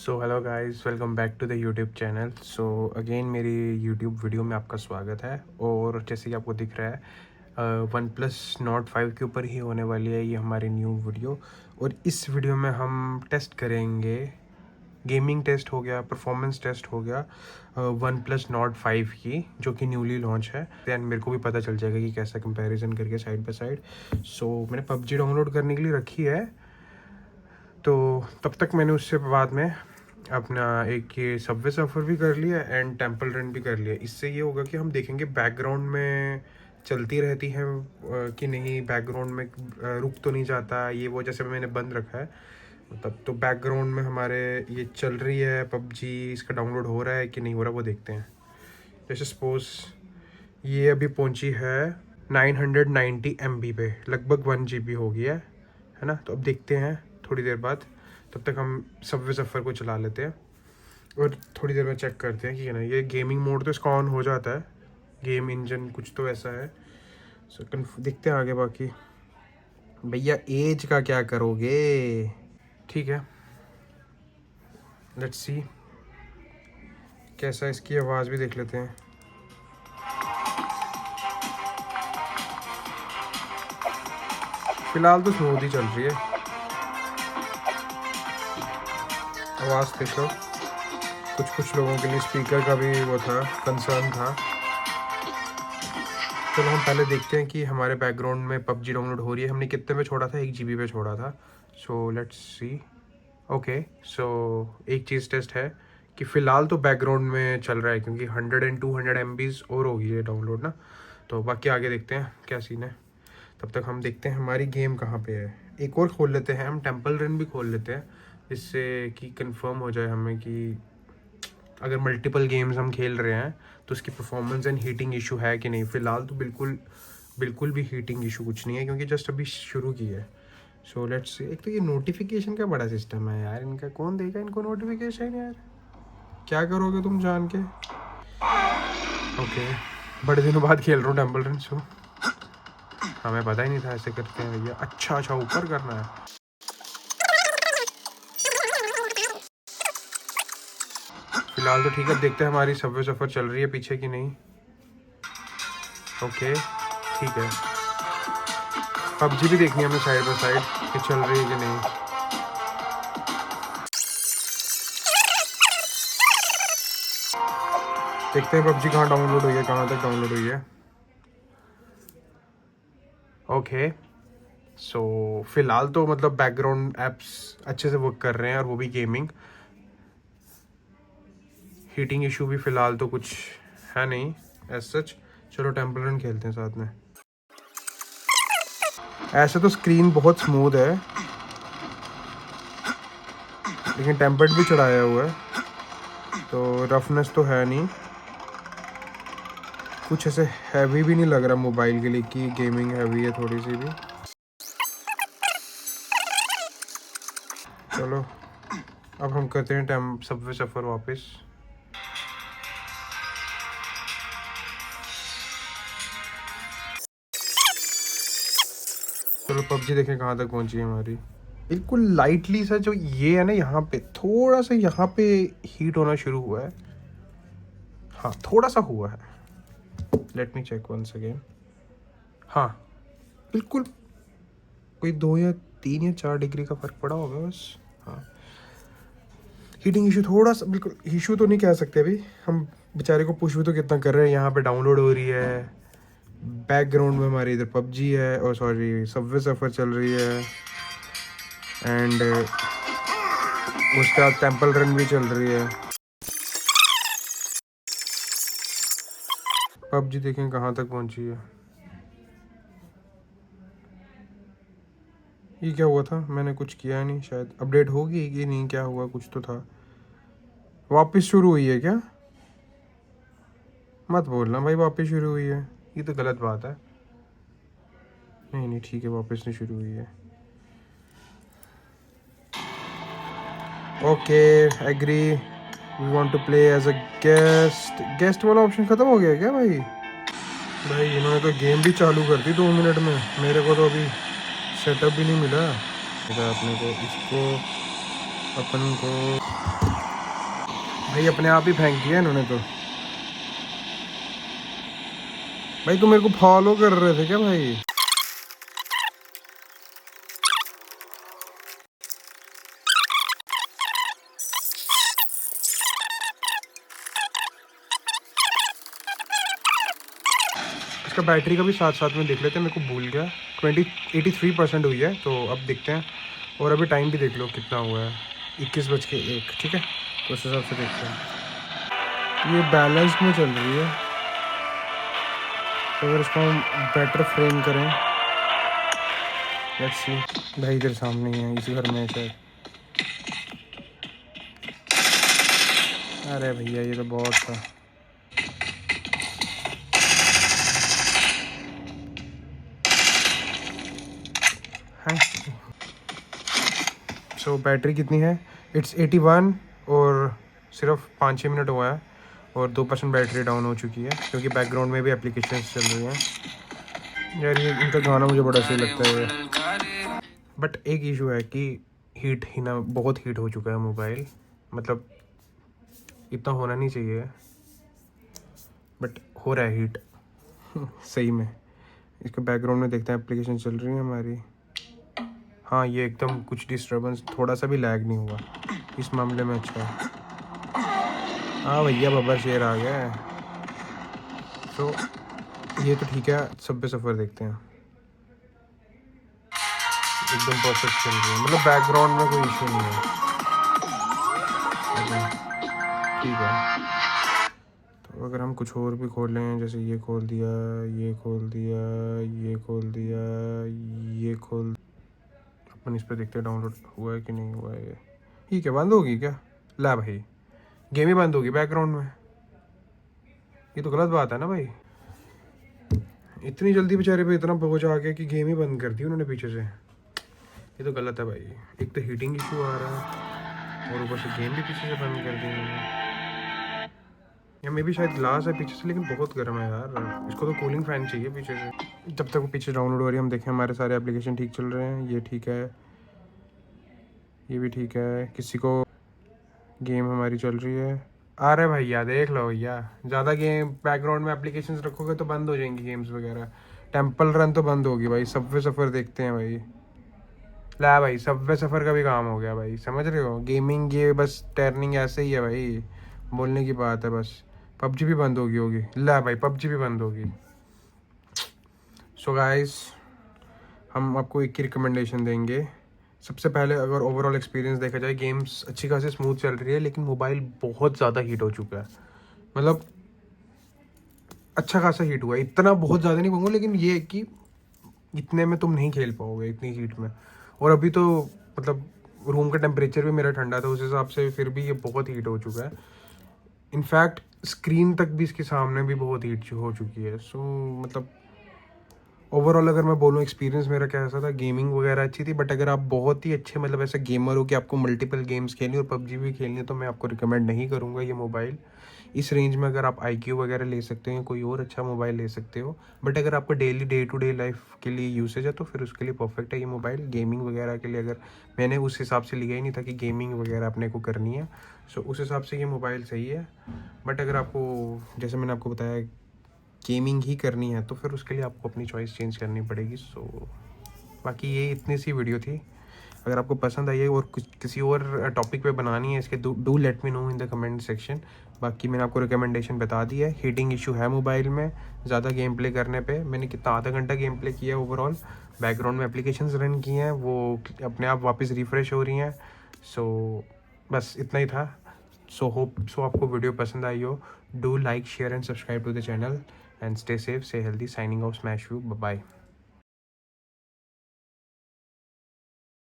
So hello guys, welcome back to the YouTube channel. So again मेरी YouTube video में आपका स्वागत है। और जैसे कि आपको दिख रहा है वन प्लस नॉट 5 के ऊपर ही होने वाली है ये हमारी न्यू वीडियो। और इस वीडियो में हम टेस्ट करेंगे, गेमिंग टेस्ट हो गया, परफॉर्मेंस टेस्ट हो गया वन प्लस नॉट 5 की, जो कि न्यूली लॉन्च है। दैन मेरे को भी पता चल जाएगा कि कैसा कंपैरिजन करके साइड बाय साइड। सो मैंने पबजी डाउनलोड करने के लिए रखी है, तो तब तक मैंने उससे बाद में अपना एक ये सबवे सफ़र भी कर लिया एंड टेंपल रन भी कर लिया। इससे ये होगा कि हम देखेंगे बैकग्राउंड में चलती रहती हैं कि नहीं, बैकग्राउंड में रुक तो नहीं जाता ये वो, जैसे मैंने बंद रखा है तब तो बैकग्राउंड में हमारे ये चल रही है पबजी, इसका डाउनलोड हो रहा है कि नहीं हो रहा वो देखते हैं। जैसे सपोज ये अभी पहुंची है 990 MB पे, लगभग 1 GB हो गया है ना। तो अब देखते हैं थोड़ी देर बाद, तब तक हम सबवे सफ़र को चला लेते हैं और थोड़ी देर में चेक करते हैं कि ना ये गेमिंग मोड तो इसका ऑन हो जाता है, गेम इंजन कुछ तो ऐसा है। सो देखते हैं आगे। बाकी भैया एज का क्या करोगे, ठीक है, लेट्स सी कैसा, इसकी आवाज़ भी देख लेते हैं। फिलहाल तो स्मूथ ही चल रही है, आवाज़ देखो। कुछ लोगों के लिए स्पीकर का भी वो था, कंसर्न था। चलो हम पहले देखते हैं कि हमारे बैकग्राउंड में पबजी डाउनलोड हो रही है। हमने कितने पे छोड़ा था, 1 GB पे छोड़ा था। So let's see. ओके, सो एक चीज़ टेस्ट है कि फ़िलहाल तो बैकग्राउंड में चल रहा है, क्योंकि 100 एंड 200 MBs और होगी ये डाउनलोड ना। तो बाकी आगे देखते हैं क्या सीन है। तब तक हम देखते हैं हमारी गेम कहाँ पे है। एक और खोल लेते हैं, हम टेंपल रन भी खोल लेते हैं, जिससे कि कंफर्म हो जाए हमें कि अगर मल्टीपल गेम्स हम खेल रहे हैं तो उसकी परफॉर्मेंस एंड हीटिंग इशू है कि नहीं। फ़िलहाल तो बिल्कुल भी हीटिंग इशू कुछ नहीं है, क्योंकि जस्ट अभी शुरू की है। So let's see. एक तो ये नोटिफिकेशन का बड़ा सिस्टम है यार इनका, कौन देगा इनको नोटिफिकेशन यार, क्या करोगे तुम जान के। ओके, बड़े दिनों बाद खेल रहा हूँ टेंपल रन। सो हमें पता ही नहीं था ऐसे करते हैं भैया। अच्छा ऊपर करना है। फिलहाल तो ठीक है, देखते हैं हमारी सबवे सफ़र चल रही है पीछे की नहीं। ओके ठीक है, पबजी भी देखनी है हमें साइड बाय साइड कि चल रही है कि नहीं। देखते हैं पबजी कहाँ डाउनलोड हुई है, कहाँ तक डाउनलोड हुई है। ओके, सो फिलहाल तो मतलब बैकग्राउंड एप्स अच्छे से वर्क कर रहे हैं, और वो भी गेमिंग। हीटिंग इशू भी फ़िलहाल तो कुछ है नहीं एज सच। चलो टेंपल रन खेलते हैं साथ में। ऐसे तो स्क्रीन बहुत स्मूथ है, लेकिन टेम्पर्ड भी चढ़ाया हुआ है, तो रफनेस तो है नहीं। कुछ ऐसे हैवी भी नहीं लग रहा मोबाइल के लिए कि गेमिंग हैवी है थोड़ी सी भी। चलो अब हम करते हैं सबवे सफ़र वापस। चलो पबजी देखें कहाँ तक पहुँची है हमारी। बिल्कुल लाइटली सा जो ये है ना, यहाँ पे थोड़ा सा यहाँ पे हीट होना शुरू हुआ है। हाँ थोड़ा सा हुआ है, let me check once again. हाँ बिल्कुल कोई 2 या 3 या 4 डिग्री का फ़र्क पड़ा होगा बस। हाँ हीटिंग इशू थोड़ा सा, बिल्कुल इशू तो नहीं कह सकते अभी हम, बेचारे को पुश भी तो कितना कर रहे हैं। यहाँ पे डाउनलोड हो रही है, बैकग्राउंड में हमारी इधर पबजी है, और सॉरी सबवे सफ़र चल रही है, एंड उसके बाद टेंपल रन भी चल रही है। पबजी देखें कहाँ तक पहुँची है। ये क्या हुआ था, मैंने कुछ किया नहीं, शायद अपडेट होगी कि नहीं, क्या हुआ, कुछ तो था। वापस शुरू हुई है क्या, मत बोलना भाई वापस शुरू हुई है, ये तो गलत बात है। नहीं ठीक है, वापस नहीं शुरू हुई है। Okay agree, we want to play as a guest वाला ऑप्शन ख़त्म हो गया क्या भाई। इन्होंने तो गेम भी चालू कर दी 2 मिनट में, मेरे को तो अभी सेटअप भी नहीं मिला। अपने को इसको अपन को भाई अपने आप ही फेंक दिया इन्होंने तो। भाई तुम मेरे को फॉलो कर रहे थे क्या भाई? इसका बैटरी का भी साथ साथ में देख लेते हैं, मेरे को भूल गया। 83% हुई है, तो अब देखते हैं। और अभी टाइम भी देख लो कितना हुआ है, 21:01। ठीक है, तो उस हिसाब से देखते हैं। ये बैलेंस में चल रही है, तो अगर इसको हम बेटर फ्रेम करें, लेट्स सी। भाई इधर सामने ही है, इसी घर में है शायद। अरे भैया ये तो बहुत था। सो बैटरी कितनी है? इट्स 81, और सिर्फ 5-6 मिनट हुआ है और 2% बैटरी डाउन हो चुकी है, क्योंकि बैकग्राउंड में भी एप्लीकेशंस चल रही हैं। यार ये इनका गाना मुझे बड़ा सही लगता है, बट एक इशू है कि हीट ही ना, बहुत हीट हो चुका है मोबाइल। मतलब इतना होना नहीं चाहिए, बट हो रहा है हीट सही में। इसके बैकग्राउंड में देखते हैं एप्लीकेशन चल रही है हमारी। हाँ ये एकदम कुछ डिस्टर्बेंस, थोड़ा सा भी लैग नहीं हुआ इस मामले में। अच्छा है। हाँ भैया बाबा शेर आ गया है। तो ये तो ठीक है, सब पे सफ़र देखते हैं। एकदम परफेक्ट चल रही है, मतलब बैकग्राउंड में कोई इशू नहीं है। ठीक है, तो अगर हम कुछ और भी खोलें, जैसे ये खोल दिया, ये खोल दिया, ये खोल दिया, ये खोल, अपन इस पर देखते हैं डाउनलोड हुआ है कि नहीं हुआ है। ये क्या बंद होगी क्या? ला भाई, गेम ही बंद होगी बैकग्राउंड में। ये तो गलत बात है ना भाई। इतनी जल्दी बेचारे पे इतना पहुँच आ गया कि गेम ही बंद कर दी उन्होंने पीछे से। ये तो गलत है भाई। एक तो हीटिंग इशू आ रहा है और ऊपर से गेम भी पीछे से बंद कर दी उन्होंने। या मे भी शायद ग्लास है पीछे से, लेकिन बहुत गर्म है यार। इसको तो कूलिंग फैन चाहिए पीछे से। जब तक वो पीछे डाउनलोड हो रही है, हम देखें हमारे सारे एप्लीकेशन ठीक चल रहे हैं। ये ठीक है, ये भी ठीक है। किसी को गेम हमारी चल रही है। अरे भैया देख लो भैया, ज़्यादा गेम बैकग्राउंड में एप्लीकेशंस रखोगे तो बंद हो जाएंगी गेम्स वगैरह। टेम्पल रन तो बंद होगी भाई। सबवे सफ़र देखते हैं भाई। ला भाई, सबवे सफ़र का भी काम हो गया भाई, समझ रहे हो। गेमिंग ये बस टर्निंग ऐसे ही है भाई, बोलने की बात है बस। पबजी भी बंद होगी। ला भाई, पबजी भी बंद होगी। सो गाइस, हम आपको एक ही रिकमेंडेशन देंगे। सबसे पहले अगर ओवरऑल एक्सपीरियंस देखा जाए, गेम्स अच्छी खासी स्मूथ चल रही है, लेकिन मोबाइल बहुत ज़्यादा हीट हो चुका है। मतलब अच्छा खासा हीट हुआ है, इतना बहुत ज़्यादा नहीं कहूँगा, लेकिन ये है कि इतने में तुम नहीं खेल पाओगे इतनी हीट में। और अभी तो मतलब रूम का टेम्परेचर भी मेरा ठंडा था, उस हिसाब से फिर भी ये बहुत हीट हो चुका है। इनफैक्ट स्क्रीन तक भी इसके सामने भी बहुत हीट हो चुकी है। सो मतलब ओवरऑल अगर मैं बोलूँ, एक्सपीरियंस मेरा कैसा था, गेमिंग वगैरह अच्छी थी। बट अगर आप बहुत ही अच्छे मतलब ऐसे गेमर हो कि आपको मल्टीपल गेम्स खेलनी और पबजी भी खेलनी है, तो मैं आपको रिकमेंड नहीं करूँगा ये मोबाइल। इस रेंज में अगर आप IQ वगैरह ले सकते हो, कोई और अच्छा मोबाइल ले सकते हो। बट अगर आपको daily day to day life के लिए यूसेज है, तो फिर उसके लिए परफेक्ट है ये मोबाइल। गेमिंग वगैरह के लिए अगर, मैंने उस हिसाब से लिया ही नहीं था कि गेमिंग वगैरह अपने को करनी है। सो उस हिसाब से ये मोबाइल सही है। बट अगर आपको, जैसे मैंने आपको बताया, गेमिंग ही करनी है, तो फिर उसके लिए आपको अपनी चॉइस चेंज करनी पड़ेगी। सो बाकी ये इतनी सी वीडियो थी। अगर आपको पसंद आई है और कुछ किसी और टॉपिक पे बनानी है इसके, do let me know in the comment section. बाकी मैंने आपको रिकमेंडेशन बता दी है। हीटिंग इशू है मोबाइल में ज़्यादा गेम प्ले करने पे। मैंने कितना आधा घंटा गेम प्ले किया ओवरऑल। बैकग्राउंड में एप्लीकेशंस रन की हैं, वो अपने आप वापस रिफ़्रेश हो रही हैं। सो बस इतना ही था। सो होप सो आपको वीडियो पसंद आई हो। Do like, share and subscribe to the channel and stay safe, stay healthy. Signing off, smash you, bye.